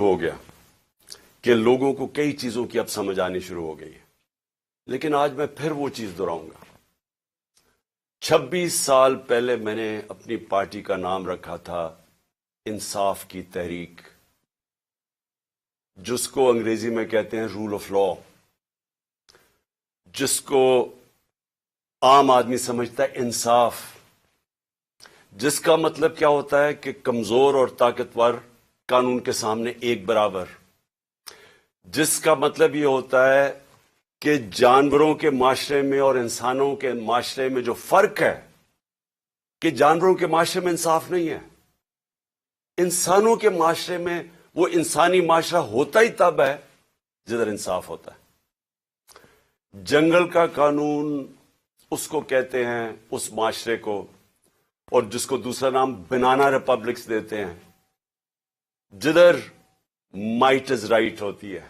ہو گیا کہ لوگوں کو کئی چیزوں کی اب سمجھ آنی شروع ہو گئی ہے، لیکن آج میں پھر وہ چیز دہراؤں گا۔ 26 سال پہلے میں نے اپنی پارٹی کا نام رکھا تھا انصاف کی تحریک، جس کو انگریزی میں کہتے ہیں رول آف لا، جس کو عام آدمی سمجھتا ہے انصاف، جس کا مطلب کیا ہوتا ہے کہ کمزور اور طاقتور قانون کے سامنے ایک برابر، جس کا مطلب یہ ہوتا ہے کہ جانوروں کے معاشرے میں اور انسانوں کے معاشرے میں جو فرق ہے کہ جانوروں کے معاشرے میں انصاف نہیں ہے، انسانوں کے معاشرے میں وہ انسانی معاشرہ ہوتا ہی تب ہے جدھر انصاف ہوتا ہے۔ جنگل کا قانون اس کو کہتے ہیں، اس معاشرے کو، اور جس کو دوسرا نام بنانا ریپبلکس دیتے ہیں، جدھر مائٹ از رائٹ ہوتی ہے،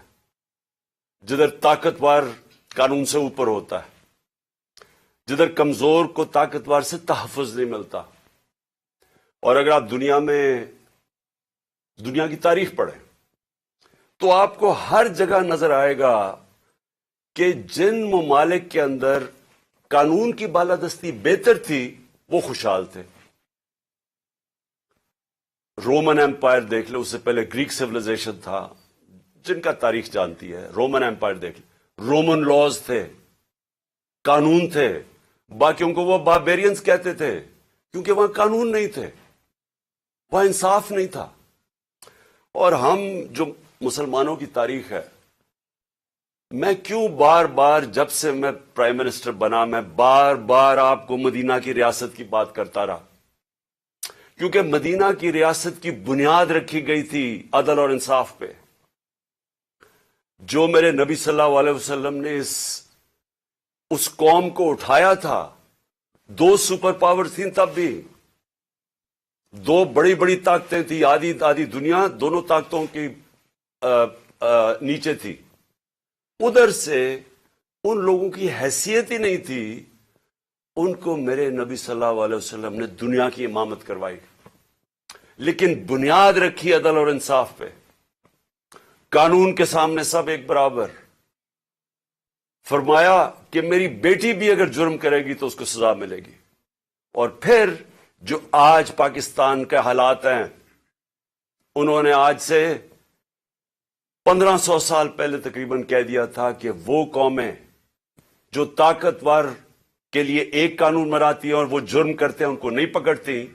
جدھر طاقتور قانون سے اوپر ہوتا ہے، جدھر کمزور کو طاقتور سے تحفظ نہیں ملتا۔ اور اگر آپ دنیا کی تاریخ پڑھیں تو آپ کو ہر جگہ نظر آئے گا کہ جن ممالک کے اندر قانون کی بالادستی بہتر تھی وہ خوشحال تھے۔ رومن ایمپائر دیکھ لو، اس سے پہلے گریک سیولائزیشن تھا، جن کا تاریخ جانتی ہے۔ رومن ایمپائر دیکھ لو، رومن لاز تھے، قانون تھے، باقیوں کو وہ باربیرینز کہتے تھے کیونکہ وہاں قانون نہیں تھے، وہاں انصاف نہیں تھا۔ اور ہم جو مسلمانوں کی تاریخ ہے، میں کیوں بار بار جب سے میں پرائم منسٹر بنا میں بار بار آپ کو مدینہ کی ریاست کی بات کرتا رہا، کیونکہ مدینہ کی ریاست کی بنیاد رکھی گئی تھی عدل اور انصاف پہ۔ جو میرے نبی صلی اللہ علیہ وسلم نے اس قوم کو اٹھایا تھا، 2 سپر پاور تھیں تب بھی، 2 بڑی بڑی طاقتیں تھیں، آدھی دنیا دونوں طاقتوں کی نیچے تھی۔ ادھر سے ان لوگوں کی حیثیت ہی نہیں تھی، ان کو میرے نبی صلی اللہ علیہ وسلم نے دنیا کی امامت کروائی، لیکن بنیاد رکھی عدل اور انصاف پہ۔ قانون کے سامنے سب ایک برابر، فرمایا کہ میری بیٹی بھی اگر جرم کرے گی تو اس کو سزا ملے گی۔ اور پھر جو آج پاکستان کے حالات ہیں، انہوں نے آج سے 1500 سال پہلے تقریباً کہہ دیا تھا کہ وہ قومیں جو طاقتور کے لیے ایک قانون بناتی ہیں اور وہ جرم کرتے ہیں ان کو نہیں پکڑتی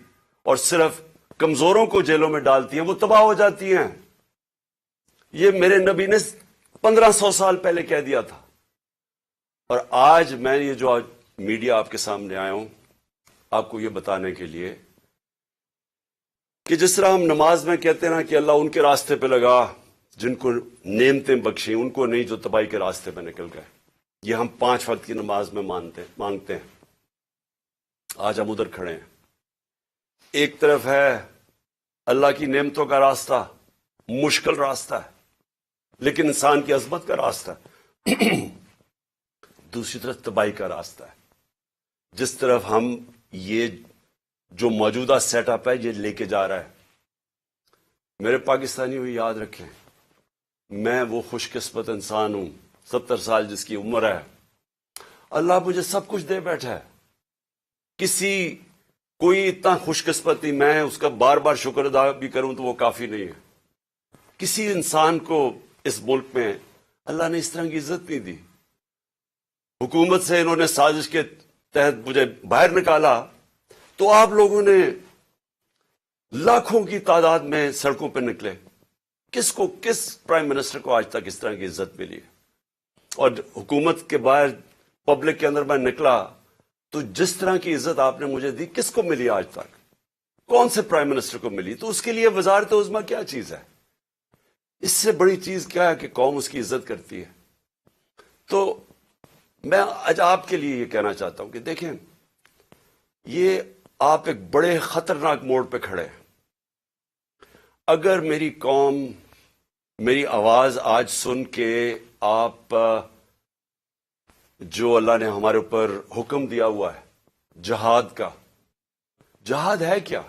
اور صرف کمزوروں کو جیلوں میں ڈالتی ہیں، وہ تباہ ہو جاتی ہیں۔ یہ میرے نبی نے 1500 سال پہلے کہہ دیا تھا۔ اور آج میں یہ جو میڈیا آپ کے سامنے آیا ہوں آپ کو یہ بتانے کے لیے کہ جس طرح ہم نماز میں کہتے ہیں نا کہ اللہ ان کے راستے پہ لگا جن کو نعمتیں بخشیں، ان کو نہیں جو تباہی کے راستے پہ نکل گئے۔ یہ ہم 5 وقت کی نماز میں مانگتے ہیں۔ آج ہم ادھر کھڑے ہیں۔ ایک طرف ہے اللہ کی نعمتوں کا راستہ، مشکل راستہ ہے لیکن انسان کی عظمت کا راستہ ہے، دوسری طرف تباہی کا راستہ ہے، جس طرف ہم یہ جو موجودہ سیٹ اپ ہے یہ لے کے جا رہا ہے۔ میرے پاکستانی ہوئی یاد رکھیں، میں وہ خوش قسمت انسان ہوں، 70 سال جس کی عمر ہے، اللہ مجھے سب کچھ دے بیٹھا ہے۔ کوئی اتنا خوش قسمت نہیں، میں اس کا بار بار شکر ادا بھی کروں تو وہ کافی نہیں ہے۔ کسی انسان کو اس ملک میں اللہ نے اس طرح کی عزت نہیں دی۔ حکومت سے انہوں نے سازش کے تحت مجھے باہر نکالا تو آپ لوگوں نے لاکھوں کی تعداد میں سڑکوں پہ نکلے۔ کس پرائم منسٹر کو آج تک اس طرح کی عزت ملی؟ اور حکومت کے باہر پبلک کے اندر میں نکلا تو جس طرح کی عزت آپ نے مجھے دی کس کو ملی آج تک؟ کون سے پرائم منسٹر کو ملی؟ تو اس کے لیے وزارت عظمیٰ کیا چیز ہے؟ اس سے بڑی چیز کیا ہے کہ قوم اس کی عزت کرتی ہے۔ تو میں آج آپ کے لیے یہ کہنا چاہتا ہوں کہ دیکھیں، یہ آپ ایک بڑے خطرناک موڑ پہ کھڑے ہیں۔ اگر میری قوم میری آواز آج سن کے آپ جو اللہ نے ہمارے اوپر حکم دیا ہوا ہے جہاد کا، جہاد ہے کیا؟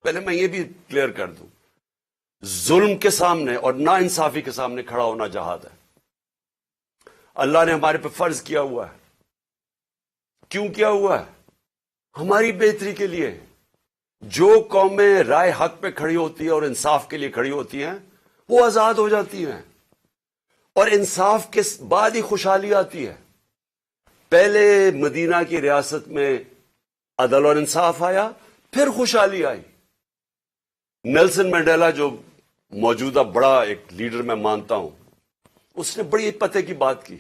پہلے میں یہ بھی کلیئر کر دوں، ظلم کے سامنے اور ناانصافی کے سامنے کھڑا ہونا جہاد ہے. اللہ نے ہمارے پہ فرض کیا ہوا ہے. کیوں کیا ہوا ہے؟ ہماری بہتری کے لیے. جو قومیں رائے حق پہ کھڑی ہوتی ہیں اور انصاف کے لیے کھڑی ہوتی ہیں وہ آزاد ہو جاتی ہیں، اور انصاف کے بعد ہی خوشحالی آتی ہے. پہلے مدینہ کی ریاست میں عدل اور انصاف آیا، پھر خوشحالی آئی. نیلسن منڈیلا جو موجودہ بڑا ایک لیڈر میں مانتا ہوں، اس نے بڑی پتے کی بات کی.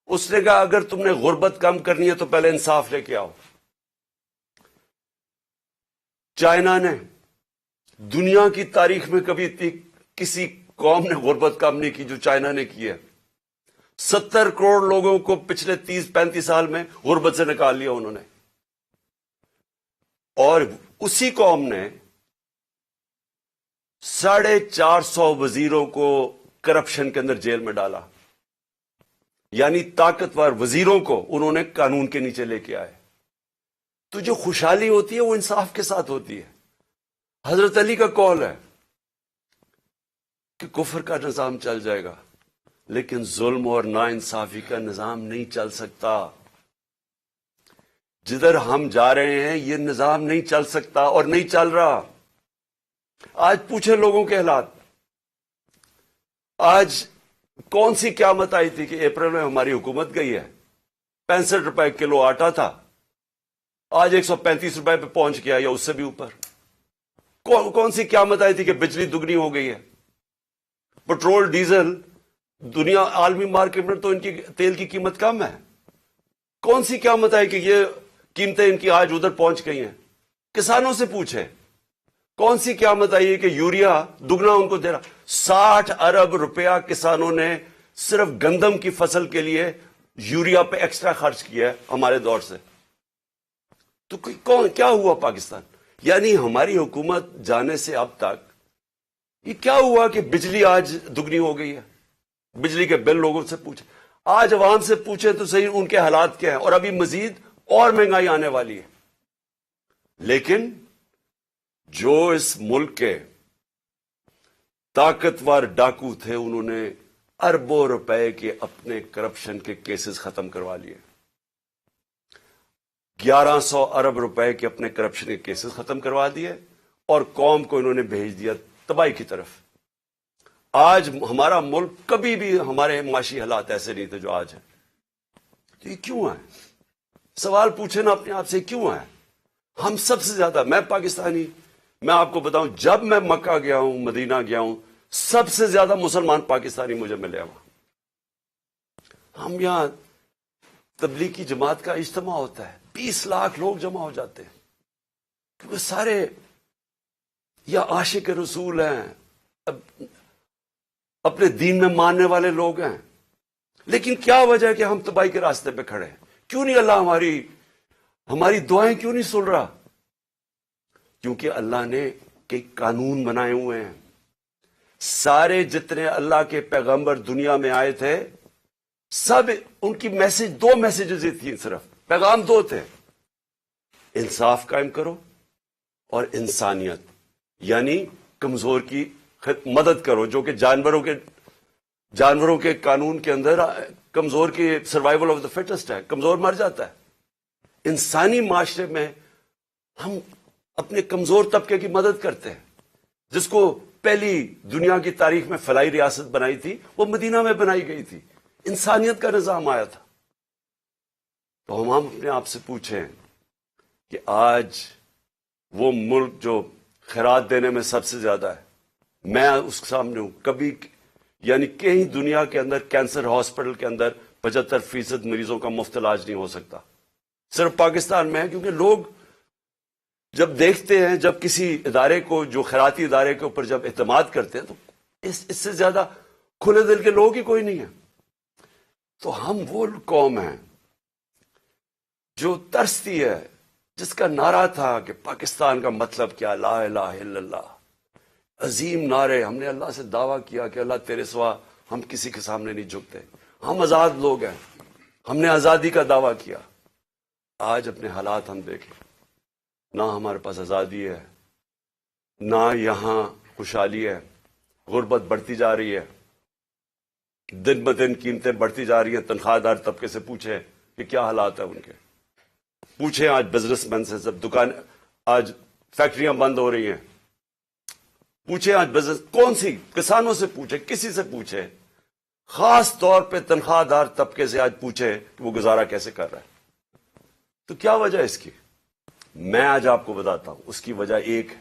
اس نے کہا اگر تم نے غربت کم کرنی ہے تو پہلے انصاف لے کے آؤ. چائنا نے دنیا کی تاریخ میں کبھی کسی قوم نے غربت کم نہیں کی جو چائنا نے کی ہے. 70 کروڑ لوگوں کو پچھلے 30-35 سال میں غربت سے نکال لیا انہوں نے. اور اسی قوم نے 450 وزیروں کو کرپشن کے اندر جیل میں ڈالا. یعنی طاقتور وزیروں کو انہوں نے قانون کے نیچے لے کے آئے. تو جو خوشحالی ہوتی ہے وہ انصاف کے ساتھ ہوتی ہے. حضرت علی کا قول ہے کہ کفر کا نظام چل جائے گا لیکن ظلم اور ناانصافی کا نظام نہیں چل سکتا. جدھر ہم جا رہے ہیں یہ نظام نہیں چل سکتا اور نہیں چل رہا. آج پوچھیں لوگوں کے حالات. آج کون سی قیامت آئی تھی کہ اپریل میں ہماری حکومت گئی ہے؟ 65 روپے کلو آٹا تھا، آج 135 روپے پہ پہنچ گیا یا اس سے بھی اوپر. کون سی قیامت آئی تھی کہ بجلی دگنی ہو گئی ہے؟ پٹرول ڈیزل دنیا عالمی مارکیٹ میں تو ان کی تیل کی قیمت کم ہے. کون سی قیامت آئی کہ یہ قیمتیں ان کی آج ادھر پہنچ گئی ہیں؟ کسانوں سے پوچھے. کون سی قیامت آئی ہے کہ یوریا دگنا ان کو دے رہا؟ 60 ارب روپیہ کسانوں نے صرف گندم کی فصل کے لیے یوریا پہ ایکسٹرا خرچ کیا ہے ہمارے دور سے. تو کیا ہوا پاکستان؟ یعنی ہماری حکومت جانے سے اب تک یہ کیا ہوا کہ بجلی آج دگنی ہو گئی ہے؟ بجلی کے بل لوگوں سے پوچھیں، آج عوام سے پوچھیں تو صحیح ان کے حالات کیا ہیں، اور ابھی مزید اور مہنگائی آنے والی ہے. لیکن جو اس ملک کے طاقتور ڈاکو تھے انہوں نے اربوں روپے کے اپنے کرپشن کے کیسز ختم کروا لیے. 1100 ارب روپے کے اپنے کرپشن کے کیسز ختم کروا دیے اور قوم کو انہوں نے بھیج دیا تباہی کی طرف. آج ہمارا ملک، کبھی بھی ہمارے معاشی حالات ایسے نہیں تھے جو آج ہیں. تو یہ کیوں ہے؟ سوال پوچھیں نا اپنے آپ سے، کیوں ہے؟ ہم سب سے زیادہ، میں پاکستانی، میں آپ کو بتاؤں جب میں مکہ گیا ہوں، مدینہ گیا ہوں، سب سے زیادہ مسلمان پاکستانی مجھے ملے وہاں. ہم یہاں تبلیغ کی جماعت کا اجتماع ہوتا ہے، 20 لاکھ لوگ جمع ہو جاتے ہیں، کیونکہ سارے یا عاشق رسول ہیں، اپنے دین میں ماننے والے لوگ ہیں. لیکن کیا وجہ ہے کہ ہم تباہی کے راستے پہ کھڑے ہیں؟ کیوں نہیں اللہ ہماری دعائیں کیوں نہیں سن رہا؟ کیونکہ اللہ نے کئی قانون بنائے ہوئے ہیں. سارے جتنے اللہ کے پیغمبر دنیا میں آئے تھے سب ان کی دو میسیجز ہی تھیں، صرف پیغام 2 تھے: انصاف قائم کرو اور انسانیت، یعنی کمزور کی مدد کرو. جو کہ جانوروں کے قانون کے اندر کمزور کی سروائیول آف دا فٹسٹ ہے، کمزور مر جاتا ہے. انسانی معاشرے میں ہم اپنے کمزور طبقے کی مدد کرتے ہیں. جس کو پہلی دنیا کی تاریخ میں فلاحی ریاست بنائی تھی وہ مدینہ میں بنائی گئی تھی، انسانیت کا نظام آیا تھا. تو ہم اپنے آپ سے پوچھیں کہ آج وہ ملک جو خیرات دینے میں سب سے زیادہ ہے، میں اس کے سامنے ہوں. کبھی یعنی کہیں دنیا کے اندر کینسر ہاسپٹل کے اندر 75% مریضوں کا مفت علاج نہیں ہو سکتا، صرف پاکستان میں ہے. کیونکہ لوگ جب دیکھتے ہیں، جب کسی ادارے کو، جو خیراتی ادارے کے اوپر جب اعتماد کرتے ہیں، تو اس سے زیادہ کھلے دل کے لوگ ہی کوئی نہیں ہے. تو ہم وہ قوم ہیں جو ترستی ہے، جس کا نعرہ تھا کہ پاکستان کا مطلب کیا، لا الہ الا اللہ. عظیم نعرے. ہم نے اللہ سے دعویٰ کیا کہ اللہ تیرے سوا ہم کسی کے سامنے نہیں جھکتے، ہم آزاد لوگ ہیں، ہم نے آزادی کا دعویٰ کیا. آج اپنے حالات ہم دیکھیں، نہ ہمارے پاس آزادی ہے، نہ یہاں خوشحالی ہے. غربت بڑھتی جا رہی ہے، دن بدن قیمتیں بڑھتی جا رہی ہیں. تنخواہ دار طبقے سے پوچھیں کہ کیا حالات ہیں ان کے. پوچھیں آج بزنس مین سے، جب آج فیکٹریاں بند ہو رہی ہیں. پوچھیں آج بزنس کون سی، کسانوں سے پوچھیں، کسی سے پوچھیں، خاص طور پہ تنخواہ دار طبقے سے آج پوچھیں کہ وہ گزارا کیسے کر رہا ہے. تو کیا وجہ ہے اس کی؟ میں آج آپ کو بتاتا ہوں. اس کی وجہ ایک ہے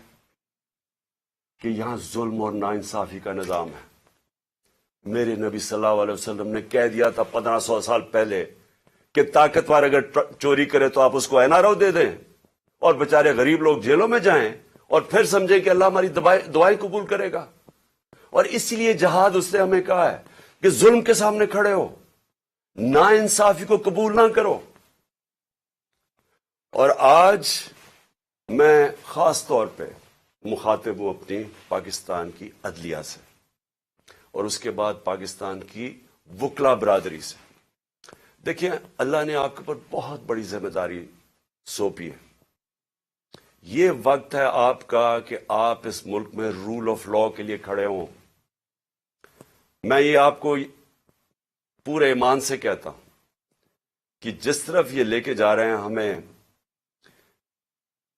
کہ یہاں ظلم اور ناانصافی کا نظام ہے. میرے نبی صلی اللہ علیہ وسلم نے کہہ دیا تھا 1500 سال پہلے کہ طاقتور اگر چوری کرے تو آپ اس کو این آر او دے دیں، اور بیچارے غریب لوگ جیلوں میں جائیں، اور پھر سمجھیں کہ اللہ ہماری دعائیں قبول کرے گا. اور اسی لیے جہاد اس نے ہمیں کہا ہے کہ ظلم کے سامنے کھڑے ہو، ناانصافی کو قبول نہ کرو. اور آج میں خاص طور پہ مخاطب ہوں اپنی پاکستان کی عدلیہ سے، اور اس کے بعد پاکستان کی وکلا برادری سے. دیکھیں، اللہ نے آپ کے اوپر بہت بڑی ذمہ داری سونپی ہے. یہ وقت ہے آپ کا کہ آپ اس ملک میں رول آف لا کے لیے کھڑے ہوں. میں یہ آپ کو پورے ایمان سے کہتا ہوں کہ جس طرف یہ لے کے جا رہے ہیں، ہمیں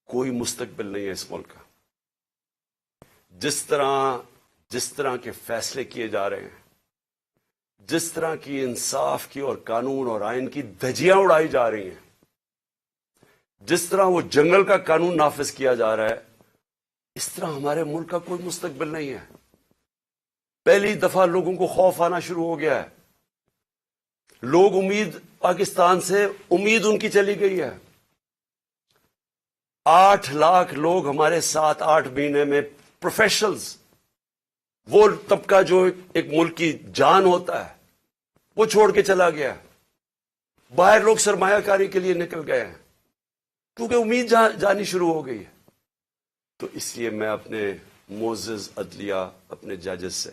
کوئی مستقبل نہیں ہے اس ملک کا. جس طرح کے فیصلے کیے جا رہے ہیں، جس طرح کی انصاف کی اور قانون اور آئین کی دھجیاں اڑائی جا رہی ہیں، جس طرح وہ جنگل کا قانون نافذ کیا جا رہا ہے، اس طرح ہمارے ملک کا کوئی مستقبل نہیں ہے. پہلی دفعہ لوگوں کو خوف آنا شروع ہو گیا ہے. لوگ پاکستان سے امید ان کی چلی گئی ہے. 8 لاکھ لوگ ہمارے ساتھ 8 مہینے میں پروفیشنلز، وہ طبقہ جو ایک ملک کی جان ہوتا ہے، وہ چھوڑ کے چلا گیا. باہر لوگ سرمایہ کاری کے لیے نکل گئے ہیں کیونکہ امید جانی شروع ہو گئی ہے. تو اس لیے میں اپنے معزز عدلیہ، اپنے ججز سے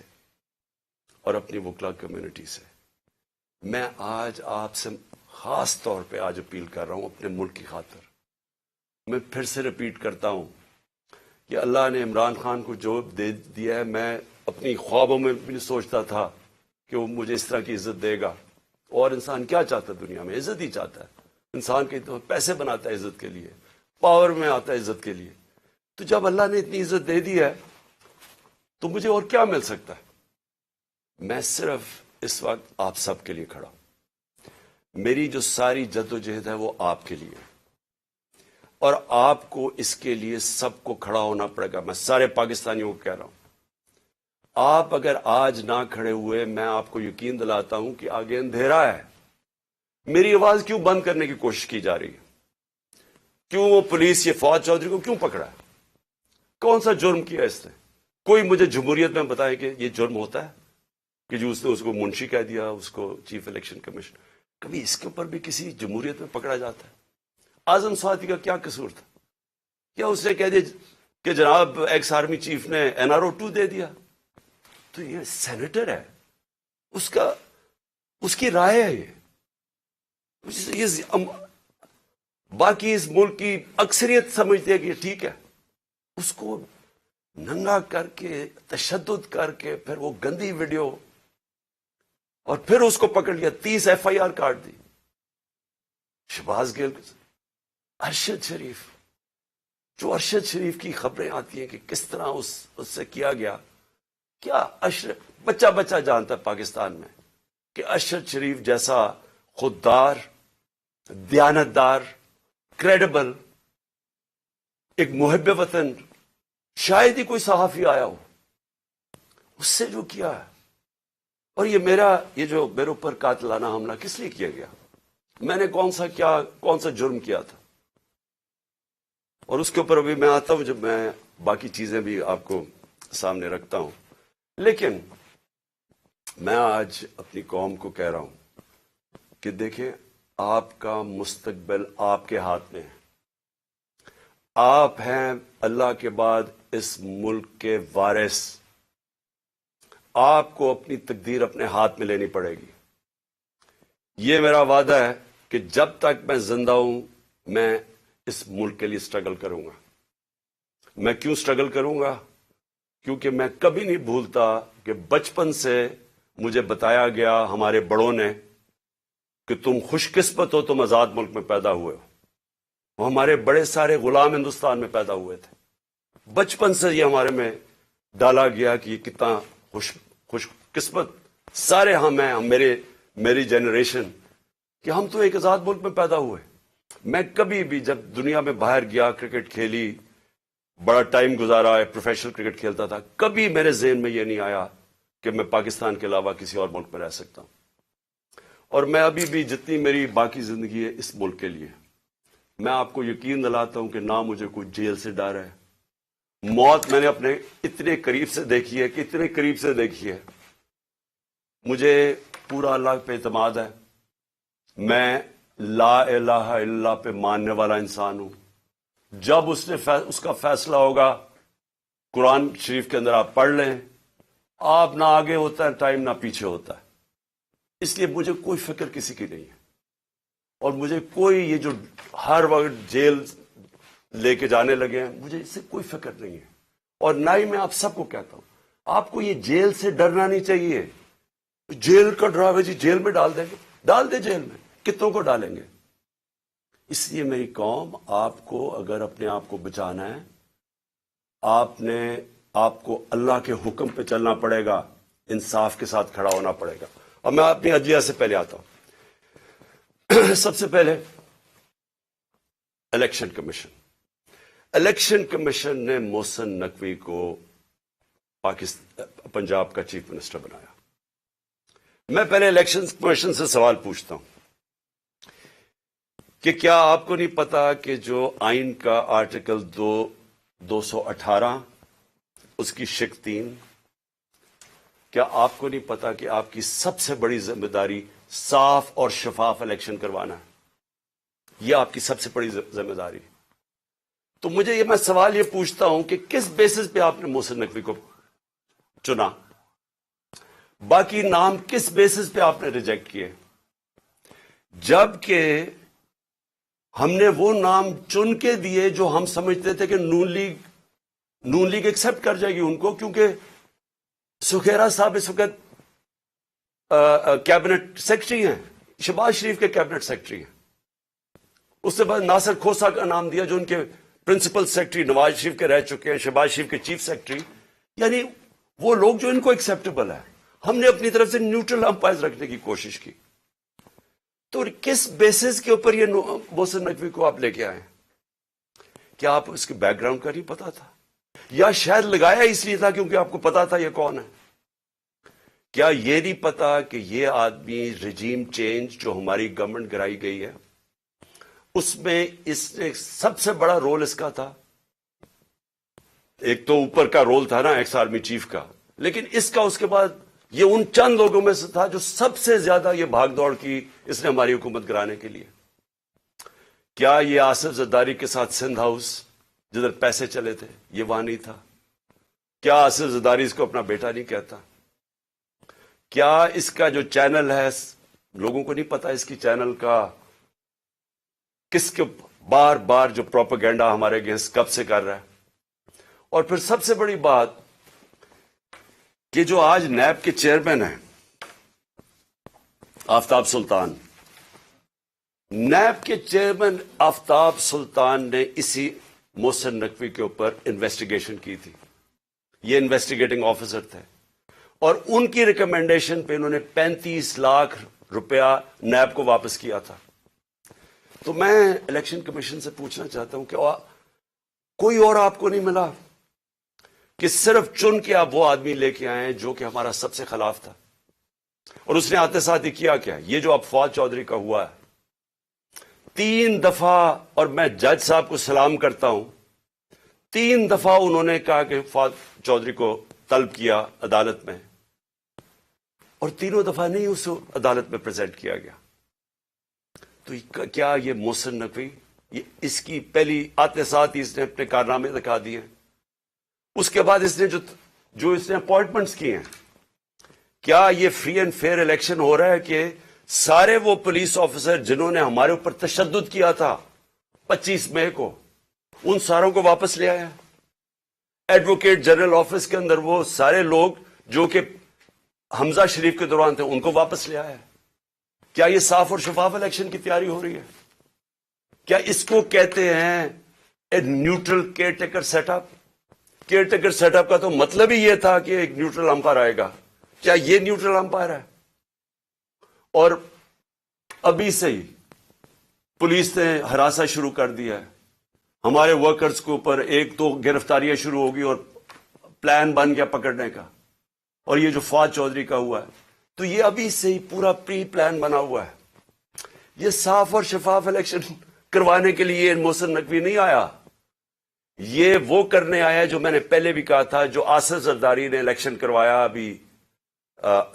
اور اپنی وکلا کمیونٹی سے، میں آج آپ سے خاص طور پہ آج اپیل کر رہا ہوں اپنے ملک کی خاطر. میں پھر سے ریپیٹ کرتا ہوں کہ اللہ نے عمران خان کو جو دے دیا ہے، میں اپنی خوابوں میں بھی نہیں سوچتا تھا کہ وہ مجھے اس طرح کی عزت دے گا. اور انسان کیا چاہتا ہے دنیا میں؟ عزت ہی چاہتا ہے. انسان کے تو پیسے بناتا ہے عزت کے لیے، پاور میں آتا ہے عزت کے لیے. تو جب اللہ نے اتنی عزت دے دی ہے تو مجھے اور کیا مل سکتا ہے؟ میں صرف اس وقت آپ سب کے لیے کھڑا ہوں. میری جو ساری جدوجہد ہے وہ آپ کے لیے، اور آپ کو اس کے لیے سب کو کھڑا ہونا پڑے گا. میں سارے پاکستانیوں کو کہہ رہا ہوں، آپ اگر آج نہ کھڑے ہوئے، میں آپ کو یقین دلاتا ہوں کہ آگے اندھیرا ہے. میری آواز کیوں بند کرنے کی کوشش کی جا رہی ہے؟ کیوں وہ پولیس یہ فواد چودھری کو کیوں پکڑا ہے؟ کون سا جرم کیا اس نے؟ کوئی مجھے جمہوریت میں بتائے کہ یہ جرم ہوتا ہے کہ جو اس نے اس کو منشی کہہ دیا، اس کو چیف الیکشن کمیشن. کبھی اس کے اوپر بھی کسی جمہوریت میں پکڑا جاتا ہے؟ اعظم سعودی کا کیا قصور تھا؟ کیا اس نے کہہ دیا کہ جناب ایکس آرمی چیف نے NRO 2 دے دیا؟ تو یہ سینیٹر ہے، اس کی رائے ہے. یہ باقی اس ملک کی اکثریت سمجھتے ہیں کہ یہ ٹھیک ہے. اس کو ننگا کر کے، تشدد کر کے، پھر وہ گندی ویڈیو، اور پھر اس کو پکڑ لیا، 30 FIR کاٹ دی. شہباز گل، ارشد شریف، جو ارشد شریف کی خبریں آتی ہیں کہ کس طرح اس سے کیا گیا. کیا بچہ جانتا ہے پاکستان میں کہ ارشد شریف جیسا خوددار، دیانتدار، کریڈیبل، ایک محب وطن، شاید ہی کوئی صحافی آیا ہو. اس سے جو کیا ہے، اور یہ جو میرے اوپر قاتلانہ حملہ کس لیے کیا گیا؟ میں نے کون سا جرم کیا تھا؟ اور اس کے اوپر ابھی میں آتا ہوں جب میں باقی چیزیں بھی آپ کو سامنے رکھتا ہوں. لیکن میں آج اپنی قوم کو کہہ رہا ہوں کہ دیکھیں، آپ کا مستقبل آپ کے ہاتھ میں ہے. آپ ہیں اللہ کے بعد اس ملک کے وارث. آپ کو اپنی تقدیر اپنے ہاتھ میں لینی پڑے گی. یہ میرا وعدہ ہے کہ جب تک میں زندہ ہوں، میں اس ملک کے لیے سٹرگل کروں گا. میں کیوں سٹرگل کروں گا؟ کیونکہ میں کبھی نہیں بھولتا کہ بچپن سے مجھے بتایا گیا ہمارے بڑوں نے کہ تم خوش قسمت ہو، تم آزاد ملک میں پیدا ہوئے ہو. ہمارے بڑے سارے غلام ہندوستان میں پیدا ہوئے تھے. بچپن سے یہ ہمارے میں ڈالا گیا کہ یہ کتنا خوش قسمت سارے ہم ہیں، میری جنریشن، کہ ہم تو ایک آزاد ملک میں پیدا ہوئے. میں کبھی بھی جب دنیا میں باہر گیا، کرکٹ کھیلی، بڑا ٹائم گزارا ہے، پروفیشنل کرکٹ کھیلتا تھا، کبھی میرے ذہن میں یہ نہیں آیا کہ میں پاکستان کے علاوہ کسی اور ملک میں رہ سکتا ہوں. اور میں ابھی بھی جتنی میری باقی زندگی ہے اس ملک کے لیے، میں آپ کو یقین دلاتا ہوں کہ نہ مجھے کوئی جیل سے ڈر ہے. موت میں نے اپنے اتنے قریب سے دیکھی ہے کہ اتنے قریب سے دیکھی ہے. مجھے پورا اللہ پہ اعتماد ہے. میں لا الہ الا اللہ پہ ماننے والا انسان ہوں. جب اس کا فیصلہ ہوگا، قرآن شریف کے اندر آپ پڑھ لیں، آپ نہ آگے ہوتا ہے ٹائم نہ پیچھے ہوتا ہے. اس لیے مجھے کوئی فکر کسی کی نہیں ہے، اور مجھے کوئی یہ جو ہر وقت جیل لے کے جانے لگے ہیں، مجھے اس سے کوئی فکر نہیں ہے. اور نہ ہی میں آپ سب کو کہتا ہوں، آپ کو یہ جیل سے ڈرنا نہیں چاہیے. جیل کا ڈراوے، جی جیل میں ڈال دیں گے، ڈال دیں جیل میں، کتنوں کو ڈالیں گے. اس لیے میری قوم، آپ کو اگر اپنے آپ کو بچانا ہے، آپ کو اللہ کے حکم پہ چلنا پڑے گا، انصاف کے ساتھ کھڑا ہونا پڑے گا. اور میں اپنی عدلیہ سے پہلے آتا ہوں. سب سے پہلے الیکشن کمیشن نے محسن نقوی کو پنجاب کا چیف منسٹر بنایا. میں پہلے الیکشن کمیشن سے سوال پوچھتا ہوں کہ کیا آپ کو نہیں پتا کہ جو آئین کا آرٹیکل 218 اس کی شق 3، کیا آپ کو نہیں پتا کہ آپ کی سب سے بڑی ذمہ داری صاف اور شفاف الیکشن کروانا ہے؟ یہ آپ کی سب سے بڑی ذمہ داری. تو مجھے میں سوال یہ پوچھتا ہوں کہ کس بیسس پہ آپ نے محسن نقوی کو چنا؟ باقی نام کس بیسس پہ آپ نے ریجیکٹ کیے؟ جبکہ ہم نے وہ نام چن کے دیے جو ہم سمجھتے تھے کہ نون لیگ ایکسپٹ کر جائے گی ان کو، کیونکہ سکھیرا صاحب اس وقت کیبنٹ سیکرٹری ہیں، شہباز شریف کے کیبنٹ سیکرٹری ہیں. اس سے بعد ناصر کھوسہ کا نام دیا جو ان کے پرنسپل سیکرٹری نواز شریف کے رہ چکے ہیں، شہباز شریف کے چیف سیکرٹری. یعنی وہ لوگ جو ان کو ایکسیپٹیبل ہے. ہم نے اپنی طرف سے نیوٹرل امپائر رکھنے کی کوشش کی. تو کس بیسس کے اوپر یہ محسن نقوی کو آپ لے کے آئے؟ کیا آپ اس کے بیک گراؤنڈ کا نہیں پتا تھا؟ یا شاید لگایا اس لیے تھا کیونکہ آپ کو پتا تھا یہ کون ہے؟ کیا یہ نہیں پتا کہ یہ آدمی رجیم چینج جو ہماری گورنمنٹ گرائی گئی ہے اس میں اس نے سب سے بڑا رول اس کا تھا. ایک تو اوپر کا رول تھا نا ایکس آرمی چیف کا، لیکن اس کا اس کے بعد یہ ان چند لوگوں میں سے تھا جو سب سے زیادہ یہ بھاگ دوڑ کی اس نے ہماری حکومت گرانے کے لیے. کیا یہ آصف زرداری کے ساتھ سندھ ہاؤس جدھر پیسے چلے تھے یہ وہاں نہیں تھا؟ کیا آصف زرداری اس کو اپنا بیٹا نہیں کہتا؟ کیا اس کا جو چینل ہے، لوگوں کو نہیں پتا اس کی چینل کا کس کے بار بار جو پروپیگنڈا ہمارے اگینسٹ کب سے کر رہا ہے؟ اور پھر سب سے بڑی بات کہ جو آج نیب کے چیئرمین ہیں آفتاب سلطان، نیب کے چیئرمین آفتاب سلطان نے اسی محسن نقوی کے اوپر انویسٹیگیشن کی تھی. یہ انویسٹیگیٹنگ آفیسر تھے اور ان کی ریکمینڈیشن پہ انہوں نے 35 لاکھ روپیہ نیب کو واپس کیا تھا. تو میں الیکشن کمیشن سے پوچھنا چاہتا ہوں کہ کوئی اور آپ کو نہیں ملا کہ صرف چن کے آپ وہ آدمی لے کے آئے ہیں جو کہ ہمارا سب سے خلاف تھا؟ اور اس نے آتے ساتھ ہی کیا کیا؟ یہ جو اب فواد چودھری کا ہوا ہے 3 دفعہ، اور میں جج صاحب کو سلام کرتا ہوں، 3 دفعہ انہوں نے کہا کہ فواد چودھری کو طلب کیا عدالت میں، اور تینوں دفعہ نہیں اس کو عدالت میں پریزنٹ کیا گیا. تو کیا یہ محسن نقوی، اس کی پہلی آتے ساتھ ہی اس نے اپنے کارنامے دکھا دیے. اس کے بعد اس نے جو اس نے اپوائنٹمنٹس کی ہیں، کیا یہ فری اینڈ فیئر الیکشن ہو رہا ہے کہ سارے وہ پولیس آفیسر جنہوں نے ہمارے اوپر تشدد کیا تھا 25 مئی کو، ان ساروں کو واپس لے آیا؟ ایڈوکیٹ جنرل آفس کے اندر وہ سارے لوگ جو کہ حمزہ شریف کے دوران تھے ان کو واپس لے آیا ہے. کیا یہ صاف اور شفاف الیکشن کی تیاری ہو رہی ہے؟ کیا اس کو کہتے ہیں ایک neutral caretaker set up? Caretaker set up کا تو مطلب ہی یہ تھا کہ ایک نیوٹرل امپائر آئے گا. کیا یہ نیوٹرل امپائر ہے؟ اور ابھی سے ہی پولیس نے ہراساں شروع کر دیا ہے. ہمارے ورکرز کے اوپر 1-2 گرفتاریاں شروع ہوگی اور پلان بن گیا پکڑنے کا. اور یہ جو فواد چودھری کا ہوا ہے تو یہ ابھی سے ہی پورا پری پلان بنا ہوا ہے. یہ صاف اور شفاف الیکشن کروانے کے لیے محسن نقوی نہیں آیا. یہ وہ کرنے آیا جو میں نے پہلے بھی کہا تھا, جو آصف زرداری نے الیکشن کروایا ابھی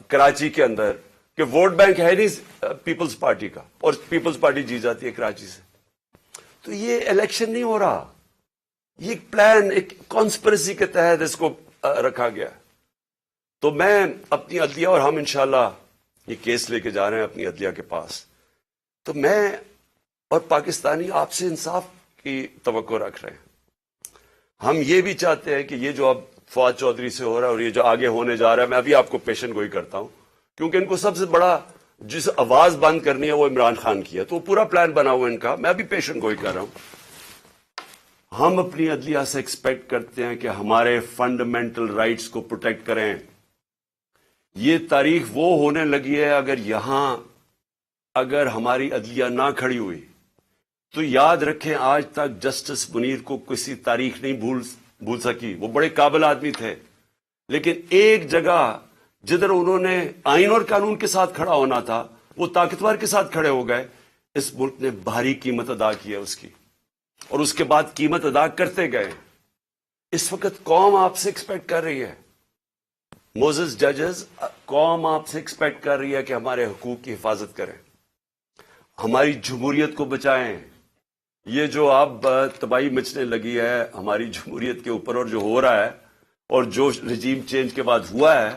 کراچی کے اندر, کہ ووٹ بینک ہے نہیں پیپلز پارٹی کا اور پیپلز پارٹی جیت جاتی ہے کراچی سے. تو یہ الیکشن نہیں ہو رہا, یہ ایک پلان, ایک کانسپریسی کے تحت اس کو رکھا گیا. تو میں اپنی عدلیہ, اور ہم انشاءاللہ یہ کیس لے کے جا رہے ہیں اپنی عدلیہ کے پاس, تو میں اور پاکستانی آپ سے انصاف کی توقع رکھ رہے ہیں. ہم یہ بھی چاہتے ہیں کہ یہ جو اب فواد چودھری سے ہو رہا ہے اور یہ جو آگے ہونے جا رہا ہے, میں ابھی آپ کو پیشن گوئی کرتا ہوں کیونکہ ان کو سب سے بڑا جس آواز بند کرنی ہے وہ عمران خان کی ہے, تو وہ پورا پلان بنا ہوا ہے ان کا. میں ابھی پیشن گوئی کر رہا ہوں. ہم اپنی عدلیہ سے ایکسپیکٹ کرتے ہیں کہ ہمارے فنڈامنٹل رائٹس کو پروٹیکٹ کریں. یہ تاریخ وہ ہونے لگی ہے, اگر ہماری عدلیہ نہ کھڑی ہوئی تو یاد رکھیں آج تک جسٹس منیر کو کسی تاریخ نہیں بھول سکی. وہ بڑے قابل آدمی تھے, لیکن ایک جگہ جدھر انہوں نے آئین اور قانون کے ساتھ کھڑا ہونا تھا وہ طاقتور کے ساتھ کھڑے ہو گئے. اس ملک نے بھاری قیمت ادا کی ہے اس کی, اور اس کے بعد قیمت ادا کرتے گئے. اس وقت قوم آپ سے ایکسپیکٹ کر رہی ہے, موزز ججز, قوم آپ سے ایکسپیکٹ کر رہی ہے کہ ہمارے حقوق کی حفاظت کریں, ہماری جمہوریت کو بچائیں. یہ جو اب تباہی مچنے لگی ہے ہماری جمہوریت کے اوپر اور جو ہو رہا ہے اور جو رجیم چینج کے بعد ہوا ہے,